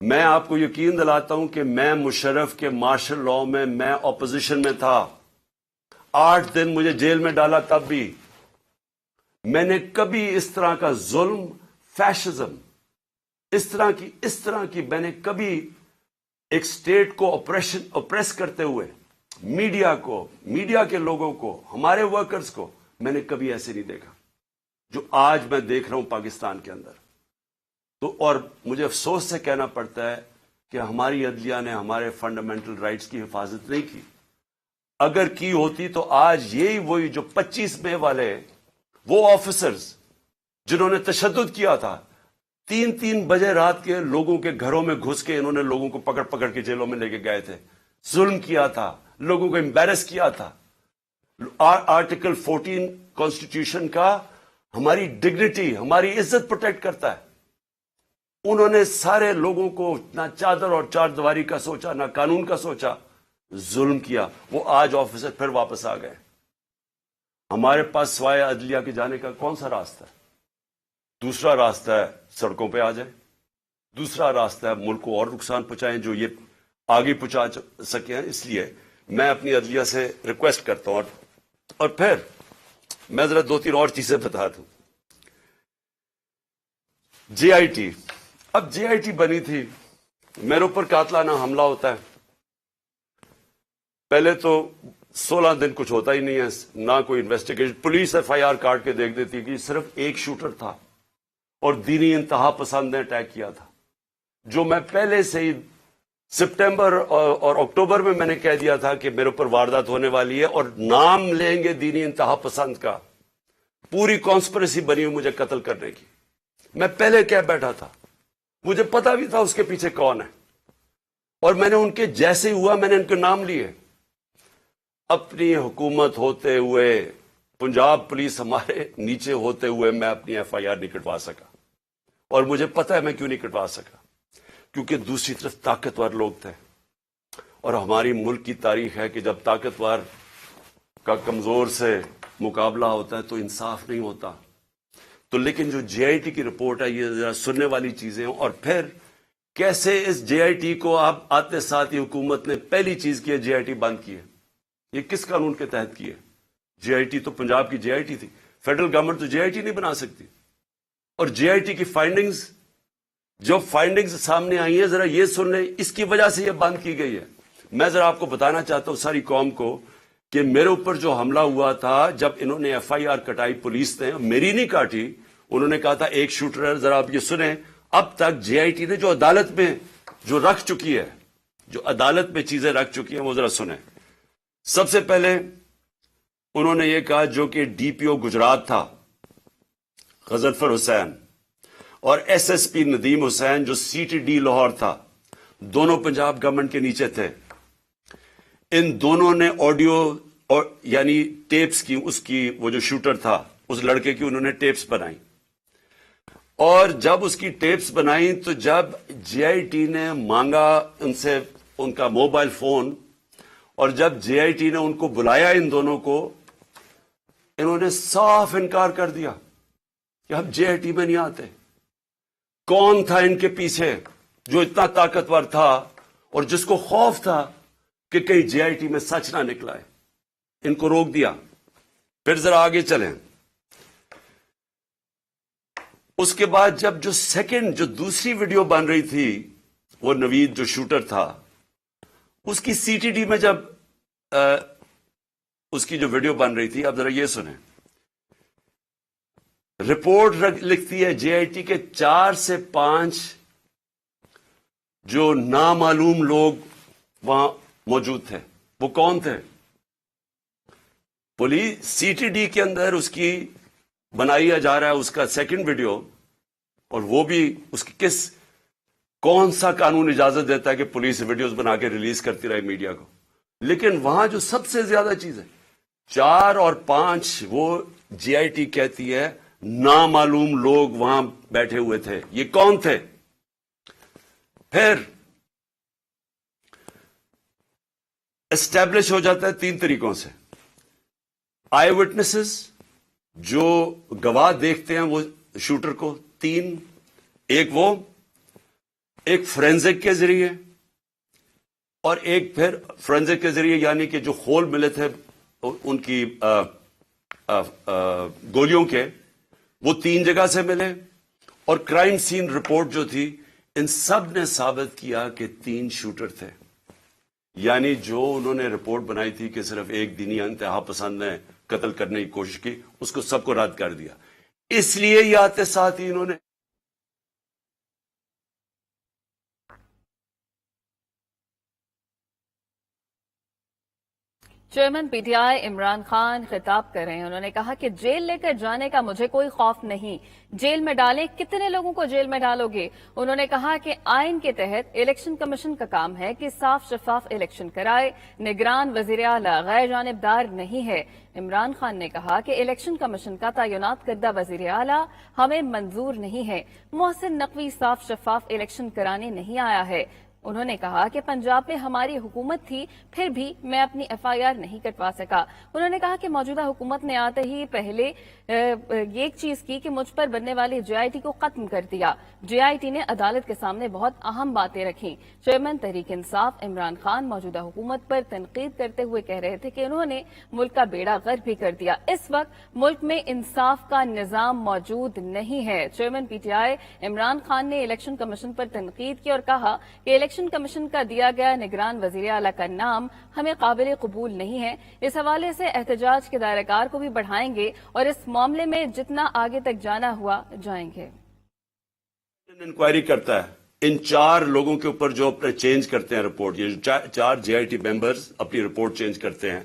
میں آپ کو یقین دلاتا ہوں کہ میں مشرف کے مارشل لاء میں اپوزیشن میں تھا. 8 دن مجھے جیل میں ڈالا, تب بھی میں نے کبھی اس طرح کا ظلم, فیشزم, اس طرح کی میں نے کبھی ایک سٹیٹ کو اپریس کرتے ہوئے میڈیا کو, میڈیا کے لوگوں کو, ہمارے ورکرز کو میں نے کبھی ایسے نہیں دیکھا جو آج میں دیکھ رہا ہوں پاکستان کے اندر. تو اور مجھے افسوس سے کہنا پڑتا ہے کہ ہماری عدلیہ نے ہمارے فنڈامنٹل رائٹس کی حفاظت نہیں کی. اگر کی ہوتی تو آج وہی جو 25 مئی والے وہ آفیسرز جنہوں نے تشدد کیا تھا, 3 بجے رات کے لوگوں کے گھروں میں گھس کے انہوں نے لوگوں کو پکڑ کے جیلوں میں لے کے گئے تھے, ظلم کیا تھا, لوگوں کو امبیرس کیا تھا. آرٹیکل 14 کانسٹیٹیوشن کا ہماری ڈگنیٹی, ہماری عزت پروٹیکٹ کرتا ہے. انہوں نے سارے لوگوں کو نہ چادر اور چار دیواری کا سوچا, نہ قانون کا سوچا, ظلم کیا. وہ آج آفیسر پھر واپس آ گئے. ہمارے پاس سوائے عدلیہ کے جانے کا کون سا راستہ ہے؟ دوسرا راستہ ہے سڑکوں پہ آ جائیں, دوسرا راستہ ہے ملک کو اور نقصان پہنچائیں جو یہ آگے پہنچا سکے ہیں. اس لیے میں اپنی عدلیہ سے ریکویسٹ کرتا ہوں. اور پھر میں ذرا 2-3 اور چیزیں بتا دوں. جے آئی ٹی, اب جے آئی ٹی بنی تھی, میرے اوپر قاتلانہ حملہ ہوتا ہے. پہلے تو 16 دن کچھ ہوتا ہی نہیں ہے, نہ کوئی investigation. Police F I R کاٹ کے دیکھ دیتی کہ صرف ایک شوٹر تھا اور دینی انتہا پسند نے اٹیک کیا تھا, جو میں پہلے سے ہی سپٹمبر اور اکتوبر میں نے کہہ دیا تھا کہ میرے اوپر واردات ہونے والی ہے اور نام لیں گے دینی انتہا پسند کا. پوری کانسپریسی بنی ہوئی مجھے قتل کرنے کی. میں پہلے کہہ بیٹھا تھا, مجھے پتا بھی تھا اس کے پیچھے کون ہے, اور میں نے ان کے جیسے ہوا میں نے ان کے نام لیے. اپنی حکومت ہوتے ہوئے, پنجاب پولیس ہمارے نیچے ہوتے ہوئے میں اپنی ایف آئی آر نہیں کٹوا سکا. اور مجھے پتا ہے میں کیوں نہیں کٹوا سکا, کیونکہ دوسری طرف طاقتور لوگ تھے. اور ہماری ملک کی تاریخ ہے کہ جب طاقتور کا کمزور سے مقابلہ ہوتا ہے تو انصاف نہیں ہوتا. تو لیکن جو جے آئی ٹی کی رپورٹ ہے یہ ذرا سننے والی چیزیں ہیں. اور پھر کیسے اس جے آئی ٹی کو آپ آتے ساتھ ہی حکومت نے پہلی چیز کی ہے جے آئی ٹی بند کی ہے. یہ کس قانون کے تحت کی ہے؟ جے آئی ٹی تو پنجاب کی جے آئی ٹی تھی, فیڈرل گورنمنٹ تو جے آئی ٹی نہیں بنا سکتی. اور جے آئی ٹی کی فائنڈنگز، جو فائنڈنگز سامنے آئی ہیں ذرا یہ سن لیں، اس کی وجہ سے یہ بند کی گئی ہے. میں ذرا آپ کو بتانا چاہتا ہوں ساری قوم کو کہ میرے اوپر جو حملہ ہوا تھا، جب انہوں نے ایف آئی آر کٹائی پولیس نے، میری نہیں کاٹی، انہوں نے کہا تھا ایک شوٹر ہے. ذرا آپ یہ سنیں، اب تک جے آئی ٹی نے جو عدالت میں جو رکھ چکی ہے، جو عدالت میں چیزیں رکھ چکی ہیں، وہ ذرا سنیں. سب سے پہلے انہوں نے یہ کہا جو کہ ڈی پی او گجرات تھا غضنفر حسین اور ایس ایس پی ندیم حسین جو سی ٹی ڈی لاہور تھا، دونوں پنجاب گورنمنٹ کے نیچے تھے. ان دونوں نے آڈیو یعنی ٹیپس کی، اس کی وہ جو شوٹر تھا اس لڑکے کی، انہوں نے ٹیپس بنائی. اور جب اس کی ٹیپس بنائی تو جب جے آئی ٹی نے مانگا ان سے ان کا موبائل فون، اور جب جے آئی ٹی نے ان کو بلایا ان دونوں کو، انہوں نے صاف انکار کر دیا کہ ہم جے آئی ٹی میں نہیں آتے. کون تھا ان کے پیچھے جو اتنا طاقتور تھا اور جس کو خوف تھا کہ کہیں جے آئی ٹی میں سچ نہ نکلا ہے؟ ان کو روک دیا. پھر ذرا آگے چلیں. اس کے بعد جب جو سیکنڈ جو دوسری ویڈیو بن رہی تھی، وہ نوید جو شوٹر تھا، اس کی سی ٹی ڈی میں جب اس کی جو ویڈیو بن رہی تھی، اب ذرا یہ سنیں. رپورٹ لکھتی ہے جے آئی ٹی کے 4 سے 5 جو نامعلوم لوگ وہاں موجود تھے. وہ کون تھے؟ پولیس سی ٹی ڈی کے اندر اس کی بنایا جا رہا ہے اس کا سیکنڈ ویڈیو، اور وہ بھی اس کی کون سا قانون اجازت دیتا ہے کہ پولیس ویڈیوز بنا کے ریلیز کرتی رہے میڈیا کو؟ لیکن وہاں جو سب سے زیادہ چیز ہے 4 اور 5، وہ جے آئی ٹی کہتی ہے نامعلوم لوگ وہاں بیٹھے ہوئے تھے. یہ کون تھے؟ پھر اسٹیبلش ہو جاتا ہے 3 طریقوں سے. آئی وٹنسز جو گواہ دیکھتے ہیں وہ شوٹر کو 3، ایک فورینزک کے ذریعے، اور ایک پھر فورینزک کے ذریعے یعنی کہ جو خول ملے تھے ان کی گولیوں کے، وہ 3 جگہ سے ملے. اور کرائم سین رپورٹ جو تھی، ان سب نے ثابت کیا کہ 3 شوٹر تھے. یعنی جو انہوں نے رپورٹ بنائی تھی کہ صرف ایک دینی انتہا پسند نے قتل کرنے کی کوشش کی، اس کو سب کو رد کر دیا. اس لیے یہ آتے ساتھ ہی انہوں نے chairman P T I Imran Khan خطاب کر رہے ہیں. انہوں نے کہا کہ جیل لے کر جانے کا مجھے کوئی خوف نہیں، جیل میں ڈالیں، کتنے لوگوں کو جیل میں ڈالو گے؟ انہوں نے کہا کہ آئین کے تحت الیکشن کمیشن کا کام ہے کہ صاف شفاف الیکشن کرائے، نگران وزیر اعلیٰ غیر جانبدار نہیں ہے. عمران خان نے کہا کہ الیکشن کمیشن کا تعینات کردہ وزیر اعلیٰ ہمیں منظور نہیں ہے. محسن نقوی صاف شفاف الیکشن کرانے نہیں آیا ہے. انہوں نے کہا کہ پنجاب میں ہماری حکومت تھی، پھر بھی میں اپنی ایف آئی آر نہیں کٹوا سکا. انہوں نے کہا کہ موجودہ حکومت نے آتے ہی پہلے یہ ایک چیز کی کہ مجھ پر بننے والی جے آئی ٹی کو ختم کر دیا. جے آئی ٹی نے عدالت کے سامنے بہت اہم باتیں رکھیں. چیئرمین تحریک انصاف عمران خان موجودہ حکومت پر تنقید کرتے ہوئے کہہ رہے تھے کہ انہوں نے ملک کا بیڑا غرق بھی کر دیا. اس وقت ملک میں انصاف کا نظام موجود نہیں ہے. Chairman P T I Imran Khan نے الیکشن کمیشن پر تنقید کی اور کہا کہ الیکشن کمیشن کا دیا گیا نگران وزیر اعلیٰ کا نام ہمیں قابل قبول نہیں ہے. اس حوالے سے احتجاج کے دائرہ کار کو بھی بڑھائیں گے اور اس معاملے میں جتنا آگے تک جانا ہوا جائیں گے. انکوائری کرتا ہے ان 4 لوگوں کے اوپر جو اپنے چینج کرتے ہیں رپورٹ. یہ 4 جے آئی ٹی ممبرز اپنی رپورٹ چینج کرتے ہیں.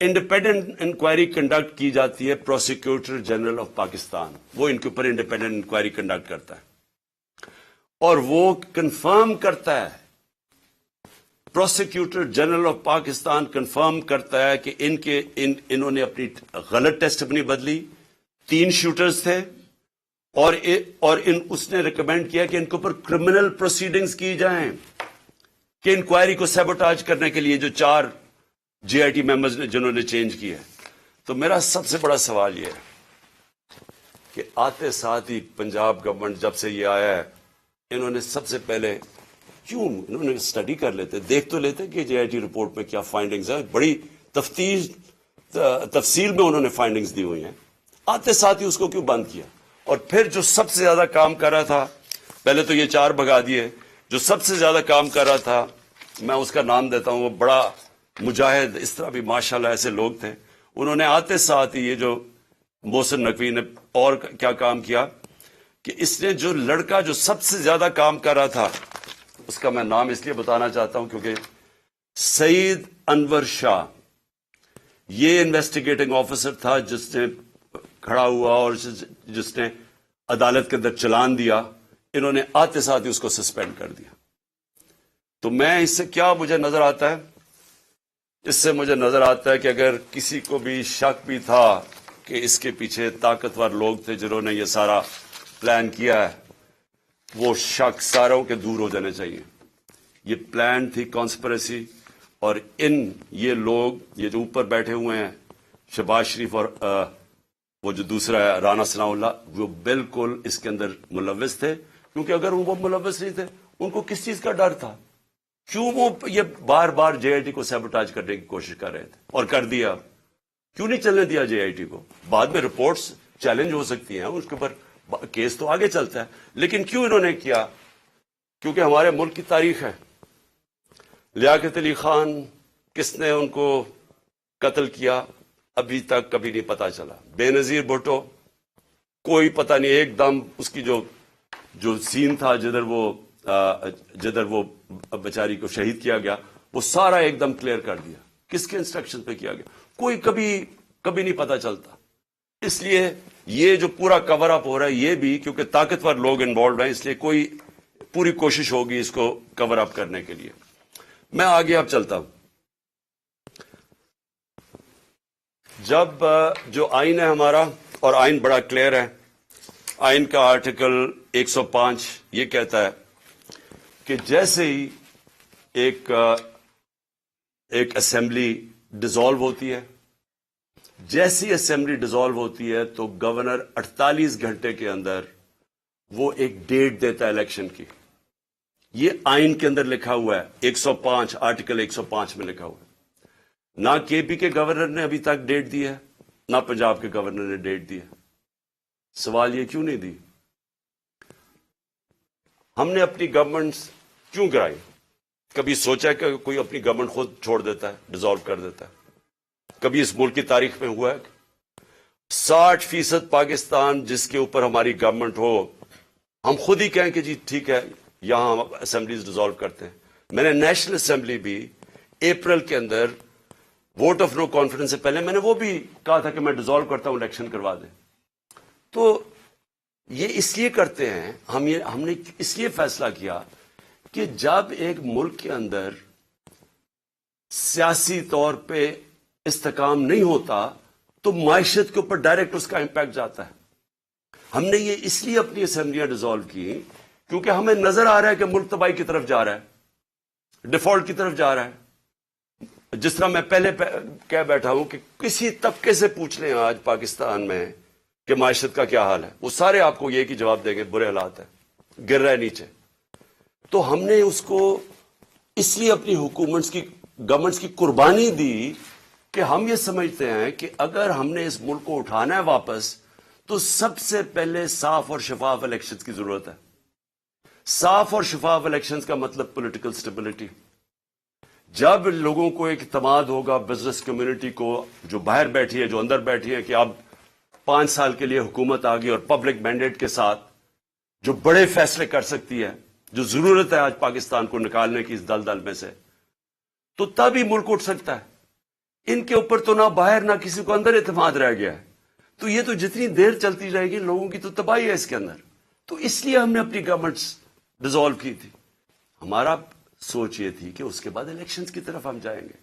انڈیپینڈنٹ انکوائری کنڈکٹ کی جاتی ہے پروسیکیوٹر جنرل آف پاکستان. وہ ان کے اوپر انڈیپینڈنٹ انکوائری کنڈکٹ کرتا ہے اور وہ کنفرم کرتا ہے، prosecutor general of Pakistan confirm کرتا ہے کہ انہوں نے اپنی غلط ٹیسٹ اپنی بدلی. 3 شوٹرز تھے اور اس نے ریکمینڈ کیا کہ ان کے اوپر کرمنل پروسیڈنگز کی جائیں کہ انکوائری کو سیبوٹاج کرنے کے لیے جو 4 جے آئی ٹی ممبرز نے جنہوں نے چینج کیا ہے. تو میرا سب سے بڑا سوال یہ ہے کہ آتے ساتھ ہی پنجاب گورنمنٹ جب سے یہ آیا ہے، انہوں نے سب سے پہلے کیوں انہوں نے اسٹڈی کر لیتے، دیکھ تو لیتے کہ جے آئی ٹی رپورٹ میں کیا فائنڈنگز ہیں. بڑی تفصیل میں انہوں نے فائنڈنگز دی ہوئی ہیں. آتے ساتھ ہی اس کو کیوں بند کیا؟ اور پھر جو سب سے زیادہ کام کر رہا تھا، پہلے تو یہ 4 بھگا دیے، جو سب سے زیادہ کام کر رہا تھا میں اس کا نام دیتا ہوں، وہ بڑا مجاہد، اس طرح بھی ماشاءاللہ ایسے لوگ تھے، انہوں نے آتے ساتھ ہی یہ جو محسن نقوی نے اور کیا کام کیا کہ اس نے جو لڑکا جو سب سے زیادہ کام کر رہا تھا، اس کا میں نام اس لیے بتانا چاہتا ہوں کیونکہ سعید انور شاہ، یہ انویسٹیگیٹنگ آفیسر تھا جس نے کھڑا ہوا اور جس نے عدالت کے اندر چلان دیا، انہوں نے آتے ساتھ ہی اس کو سسپینڈ کر دیا۔ تو میں اس سے کیا مجھے نظر آتا ہے، اس سے مجھے نظر آتا ہے کہ اگر کسی کو بھی شک بھی تھا کہ اس کے پیچھے طاقتور لوگ تھے جنہوں نے یہ سارا پلان کیا ہے، وہ شک ساروں کے دور ہو جانے چاہیے۔ یہ پلان تھی کانسپریسی، اور یہ لوگ یہ جو اوپر بیٹھے ہوئے ہیں شہباز شریف اور وہ جو دوسرا ہے رانا ثناء اللہ، وہ بالکل اس کے اندر ملوث تھے، کیونکہ اگر وہ ملوث نہیں تھے ان کو کس چیز کا ڈر تھا؟ کیوں وہ یہ بار بار جے آئی ٹی کو سیبوٹاج کرنے کی کوشش کر رہے تھے اور کر دیا؟ کیوں نہیں چلنے دیا جے آئی ٹی کو؟ بعد میں رپورٹس چیلنج ہو سکتی ہیں، اس کے اوپر کیس تو آگے چلتا ہے، لیکن کیوں انہوں نے کیا؟ کیونکہ ہمارے ملک کی تاریخ ہے، لیاقت علی خان کس نے ان کو قتل کیا ابھی تک کبھی نہیں پتا چلا، بے نظیر بھٹو کوئی پتہ نہیں، ایک دم اس کی جو سین تھا جدھر وہ بیچاری کو شہید کیا گیا، وہ سارا ایک دم کلیئر کر دیا، کس کے انسٹرکشن پہ کیا گیا، کوئی کبھی نہیں پتا چلتا۔ اس لیے یہ جو پورا کور اپ ہو رہا ہے یہ بھی کیونکہ طاقتور لوگ انوالوڈ ہیں، اس لیے کوئی پوری کوشش ہوگی اس کو کور اپ کرنے کے لیے۔ میں آگے اب چلتا ہوں۔ جب جو آئین ہے ہمارا، اور آئین بڑا کلیئر ہے، آئین کا آرٹیکل 105 یہ کہتا ہے کہ جیسے ہی ایک اسمبلی ڈیزالو ہوتی ہے، جیسی اسمبلی ڈیزالو ہوتی ہے تو گورنر 48 گھنٹے کے اندر وہ ایک ڈیٹ دیتا ہے الیکشن کی۔ یہ آئین کے اندر لکھا ہوا ہے، 105 آرٹیکل 105 میں لکھا ہوا ہے۔ نہ کے پی کے گورنر نے ابھی تک ڈیٹ دی ہے، نہ پنجاب کے گورنر نے ڈیٹ دی ہے۔ سوال یہ کیوں نہیں دی؟ ہم نے اپنی گورنمنٹس کیوں گرائی؟ کبھی سوچا کہ کوئی اپنی گورنمنٹ خود چھوڑ دیتا ہے، ڈیزالو کر دیتا ہے؟ کبھی اس ملک کی تاریخ میں ہوا ہے؟ 60% پاکستان جس کے اوپر ہماری گورنمنٹ ہو، ہم خود ہی کہیں کہ جی ٹھیک ہے یہاں ہم اسمبلیز ڈیزالو کرتے ہیں۔ میں نے نیشنل اسمبلی بھی اپریل کے اندر ووٹ آف نو کانفیڈنس سے پہلے میں نے وہ بھی کہا تھا کہ میں ڈیزالو کرتا ہوں، الیکشن کروا دیں۔ تو یہ اس لیے کرتے ہیں، ہم نے اس لیے فیصلہ کیا کہ جب ایک ملک کے اندر سیاسی طور پہ استحکام نہیں ہوتا تو معیشت کے اوپر ڈائریکٹ اس کا امپیکٹ جاتا ہے۔ ہم نے یہ اس لیے اپنی اسمبلیاں ڈیزالو کی کیونکہ ہمیں نظر آ رہا ہے کہ ملک تباہی کی طرف جا رہا ہے، ڈیفالٹ کی طرف جا رہا ہے۔ جس طرح میں پہلے کہہ بیٹھا ہوں کہ کسی طبقے سے پوچھ لیں آج پاکستان میں کہ معیشت کا کیا حال ہے، وہ سارے آپ کو یہ کی جواب دیں گے برے حالات ہیں، گر رہا ہے نیچے۔ تو ہم نے اس کو اس لیے اپنی گورنمنٹس کی قربانی دی کہ ہم یہ سمجھتے ہیں کہ اگر ہم نے اس ملک کو اٹھانا ہے واپس تو سب سے پہلے صاف اور شفاف الیکشنز کی ضرورت ہے۔ صاف اور شفاف الیکشنز کا مطلب پولیٹیکل سٹیبلٹی۔ جب لوگوں کو ایک اعتماد ہوگا، بزنس کمیونٹی کو جو باہر بیٹھی ہے، جو اندر بیٹھی ہے، کہ اب 5 سال کے لیے حکومت آ گئی اور پبلک مینڈیٹ کے ساتھ جو بڑے فیصلے کر سکتی ہے، جو ضرورت ہے آج پاکستان کو نکالنے کی اس دلدل میں سے، تو تب ہی ملک اٹھ سکتا ہے۔ ان کے اوپر تو نہ باہر نہ کسی کو اندر اعتماد رہ گیا ہے، تو یہ تو جتنی دیر چلتی رہے گی لوگوں کی تو تباہی ہے اس کے اندر۔ تو اس لیے ہم نے اپنی گورنمنٹس ڈیزالو کی تھی۔ ہمارا سوچ یہ تھی کہ اس کے بعد الیکشنز کی طرف ہم جائیں گے،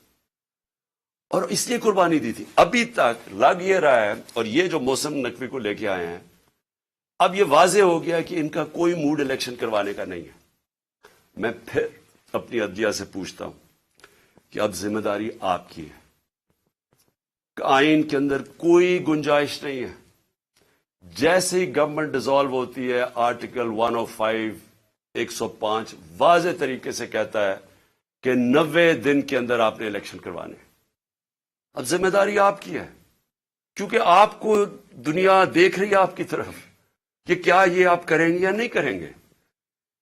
اور اس لیے قربانی دی تھی۔ ابھی تک لگ یہ رہا ہے، اور یہ جو محسن نقوی کو لے کے آئے ہیں، اب یہ واضح ہو گیا کہ ان کا کوئی موڈ الیکشن کروانے کا نہیں ہے۔ میں پھر اپنی عدلیہ سے پوچھتا ہوں کہ اب ذمہ داری آپ کی ہے۔ آئین کے اندر کوئی گنجائش نہیں ہے، جیسے ہی گورنمنٹ ڈیزالو ہوتی ہے آرٹیکل 105 105 واضح طریقے سے کہتا ہے کہ 90 دن کے اندر آپ نے الیکشن کروانے۔ اب ذمہ داری آپ کی ہے، کیونکہ آپ کو دنیا دیکھ رہی ہے آپ کی طرف۔ کہ کیا یہ آپ کریں گے یا نہیں کریں گے.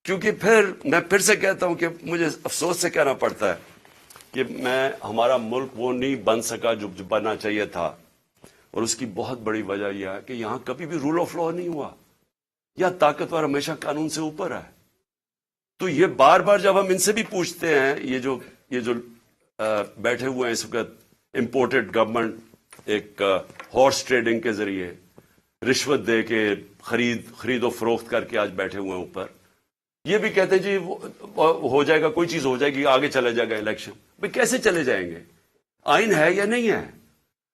کیونکہ پھر میں پھر سے کہتا ہوں کہ مجھے افسوس سے کہنا پڑتا ہے کہ ہمارا ملک وہ نہیں بن سکا جو بننا چاہیے تھا. اور اس کی بہت بڑی وجہ یہ ہے کہ یہاں کبھی بھی رول آف لا نہیں ہوا. یا طاقتور ہمیشہ قانون سے اوپر ہے. تو یہ بار بار جب ہم ان سے بھی پوچھتے ہیں, یہ جو بیٹھے ہوئے ہیں اس وقت امپورٹڈ گورنمنٹ ایک ہارس ٹریڈنگ کے ذریعے رشوت دے کے خرید و فروخت کر کے آج بیٹھے ہوئے ہیں اوپر, یہ بھی کہتے ہیں جی ہو جائے گا, کوئی چیز ہو جائے گی, آگے چلا جائے گا الیکشن. بھائی کیسے چلے جائیں گے؟ آئین ہے یا نہیں ہے؟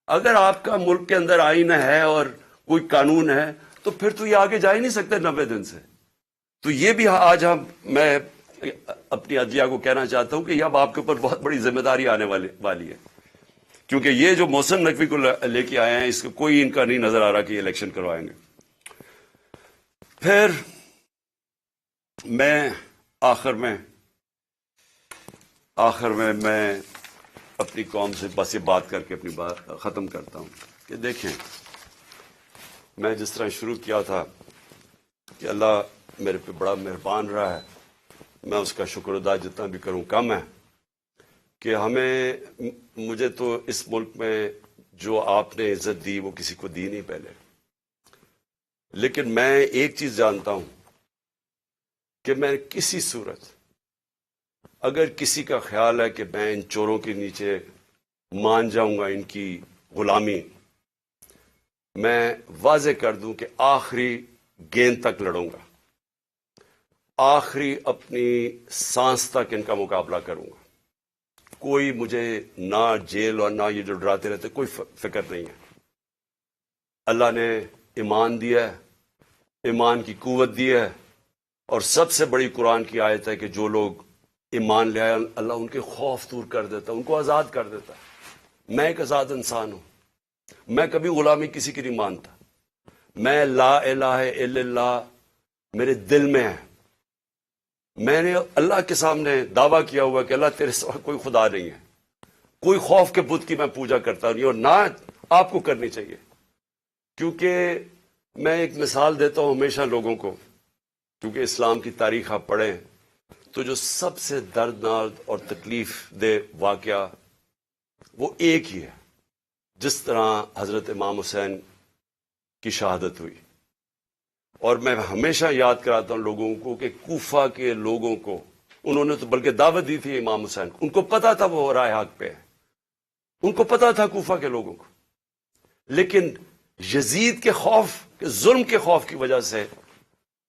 اگر آپ کا ملک کے اندر آئین ہے اور کوئی قانون ہے تو پھر تو یہ آگے جا ہی نہیں سکتے 90 دن سے. تو یہ بھی آج میں اپنی عدلیہ کو کہنا چاہتا ہوں کہ اب آپ کے اوپر بہت بڑی ذمہ داری آنے والی ہے, کیونکہ یہ جو محسن نقوی کو لے کے آئے ہیں اس کو کوئی ان کا نہیں نظر آ رہا کہ یہ الیکشن کروائیں گے. پھر میں آخر میں میں اپنی قوم سے بس یہ بات کر کے اپنی بات ختم کرتا ہوں کہ دیکھیں, میں جس طرح شروع کیا تھا کہ اللہ میرے پہ بڑا مہربان رہا ہے, میں اس کا شکر ادا جتنا بھی کروں کم ہے, کہ مجھے تو اس ملک میں جو آپ نے عزت دی وہ کسی کو دی نہیں پہلے. لیکن میں ایک چیز جانتا ہوں کہ میں کسی صورت اگر کسی کا خیال ہے کہ میں ان چوروں کے نیچے مان جاؤں گا, ان کی غلامی, میں واضح کر دوں کہ آخری گیند تک لڑوں گا, آخری اپنی سانس تک ان کا مقابلہ کروں گا. کوئی مجھے نہ جیل اور نہ یہ جو ڈراتے رہتے کوئی فکر نہیں ہے. اللہ نے ایمان دیا ہے, ایمان کی قوت دی ہے, اور سب سے بڑی قرآن کی آیت ہے کہ جو لوگ ایمان لے آئے اللہ ان کے خوف دور کر دیتا ہے, ان کو آزاد کر دیتا ہے. میں ایک آزاد انسان ہوں, میں کبھی غلامی کسی کی نہیں مانتا. میں لا الہ الا اللہ میرے دل میں ہے. میں نے اللہ کے سامنے دعویٰ کیا ہوا کہ اللہ تیرے سوا کوئی خدا نہیں ہے, کوئی خوف کے بت کی میں پوجا کرتا نہیں, اور نہ آپ کو کرنی چاہیے. کیونکہ میں ایک مثال دیتا ہوں ہمیشہ لوگوں کو, کیونکہ اسلام کی تاریخ آپ پڑھیں تو جو سب سے دردناک اور تکلیف دہ واقعہ وہ ایک ہی ہے, جس طرح حضرت امام حسین کی شہادت ہوئی. اور میں ہمیشہ یاد کراتا ہوں لوگوں کو کہ کوفہ کے لوگوں کو, انہوں نے تو بلکہ دعوت دی تھی امام حسین کو, ان کو پتا تھا وہ رائے حق پہ ہے, ان کو پتا تھا کوفہ کے لوگوں کو, لیکن یزید کے خوف کے ظلم کے خوف کی وجہ سے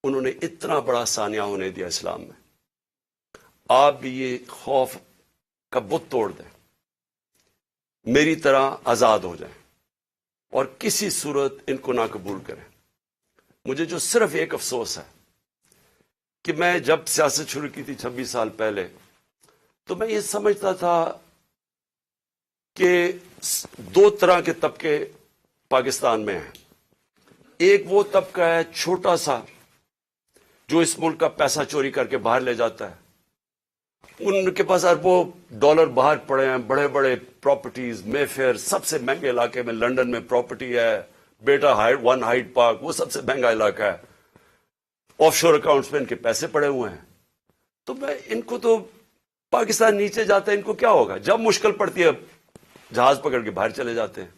انہوں نے اتنا بڑا سانیہ ہونے دیا اسلام میں. آپ بھی یہ خوف کا بت توڑ دیں, میری طرح آزاد ہو جائیں, اور کسی صورت ان کو نہ قبول کریں. مجھے جو صرف ایک افسوس ہے کہ میں جب سیاست شروع کی تھی 26 سال پہلے, تو میں یہ سمجھتا تھا کہ 2 طرح کے طبقے پاکستان میں ہیں. ایک وہ طبقہ ہے چھوٹا سا جو اس ملک کا پیسہ چوری کر کے باہر لے جاتا ہے, ان کے پاس اربوں ڈالر باہر پڑے ہیں, بڑے بڑے پراپرٹیز, مے فیئر سب سے مہنگے علاقے میں, لنڈن میں پراپرٹی ہے, بیٹا ون ہائیڈ پارک وہ سب سے مہنگا علاقہ ہے, آف شور اکاؤنٹس میں ان کے پیسے پڑے ہوئے ہیں. تو میں ان کو تو پاکستان نیچے جاتا ہے, ان کو کیا ہوگا, جب مشکل پڑتی ہے جہاز پکڑ کے باہر چلے جاتے ہیں.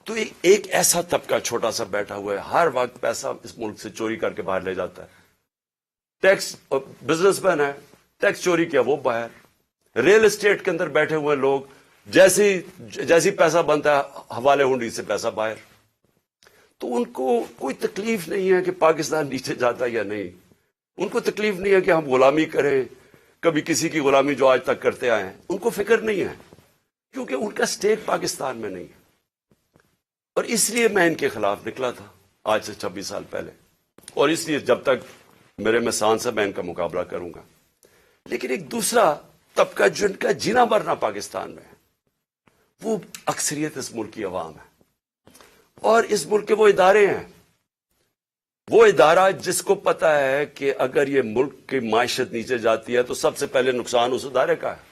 تو ایک ایسا طبقہ چھوٹا سا بیٹھا ہوا ہے, ہر وقت پیسہ اس ملک سے چوری کر کے باہر لے جاتا ہے. ٹیکس بزنس مین ہے, ٹیکس چوری کیا وہ باہر. ریل اسٹیٹ کے اندر بیٹھے ہوئے لوگ, جیسی پیسہ بنتا ہے حوالے ہنڈی سے پیسہ باہر. تو ان کو کوئی تکلیف نہیں ہے کہ پاکستان نیچے جاتا یا نہیں, ان کو تکلیف نہیں ہے کہ ہم غلامی کریں, کبھی کسی کی غلامی جو آج تک کرتے آئے ہیں, ان کو فکر نہیں ہے, کیونکہ ان کا سٹیک پاکستان میں نہیں ہے. اور اس لیے میں ان کے خلاف نکلا تھا آج سے 26 سال پہلے, اور اس لیے جب تک میرے میں سانس ہے میں ان کا مقابلہ کروں گا. لیکن ایک دوسرا طبقہ جن کا جینا مرنا پاکستان میں ہے, وہ اکثریت اس ملک کی عوام ہے, اور اس ملک کے وہ ادارے ہیں, وہ ادارہ جس کو پتا ہے کہ اگر یہ ملک کی معیشت نیچے جاتی ہے تو سب سے پہلے نقصان اس ادارے کا ہے.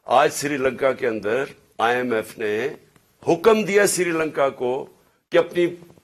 آج سری لنکا کے اندر IMF نے حکم دیا سری لنکا کو کہ اپنی